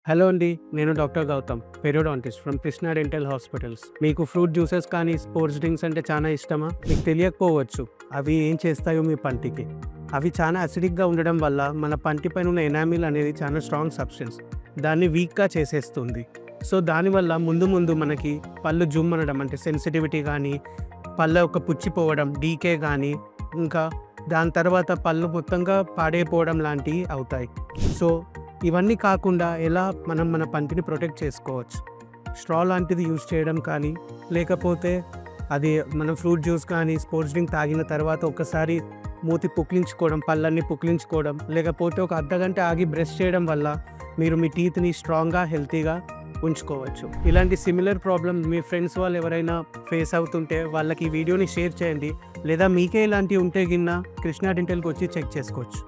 Hello అండి. నేను doctor Gautam, periodontist from Krishna dental hospitals. మీకు ఫ్రూట్ జ్యూసెస్ కానీ, స్పోర్ట్స్ డ్రింక్స్ అంటే చాలా ఇష్టమా? మీకు తెలియకపోవచ్చు అవి ఏం చేస్తాయో మీ పంటికి. అవి చాలా అసిడిక్‌గా ఉండడం వల్ల మన పంటి పైన ఉన్న ఎనామిల్ అనేది చాలా స్ట్రాంగ్ సబ్స్టెన్స్. దాన్ని వీక్‌గా చేసేస్తుంది. సో, దానివల్ల ముందు ముందు మనకి పళ్ళు జుమ్మనడం అంటే సెన్సిటివిటీ కానీ, పళ్ళ యొక్క పుచ్చిపోవడం, డీకే కానీ, ఇంకా దాని తర్వాత పళ్ళు మొత్తంగా పాడైపోవడం లాంటివి అవుతాయి. సో, ఇవన్నీ కాకుండా ఎలా మనం మన పంటిని ప్రొటెక్ట్ చేసుకోవచ్చు? స్ట్రా లాంటిది యూజ్ చేయడం కానీ, లేకపోతే అది మనం ఫ్రూట్ జ్యూస్ కానీ, స్పోర్ట్స్ డ్రింక్ తాగిన తర్వాత ఒక్కసారి మూతి పుక్కిలించుకోవడం, పళ్ళన్నీ పుక్కిలించుకోవడం, లేకపోతే ఒక అర్ధగంట ఆగి బ్రష్ చేయడం వల్ల మీరు మీ టీత్‌ని స్ట్రాంగ్‌గా, హెల్తీగా ఉంచుకోవచ్చు. ఇలాంటి సిమిలర్ ప్రాబ్లమ్ మీ ఫ్రెండ్స్ వాళ్ళు ఎవరైనా ఫేస్ అవుతుంటే వాళ్ళకి ఈ వీడియోని షేర్ చేయండి. లేదా మీకే ఇలాంటివి ఉంటే గిన్న కృష్ణా డెంటల్‌కి వచ్చి చెక్ చేసుకోవచ్చు.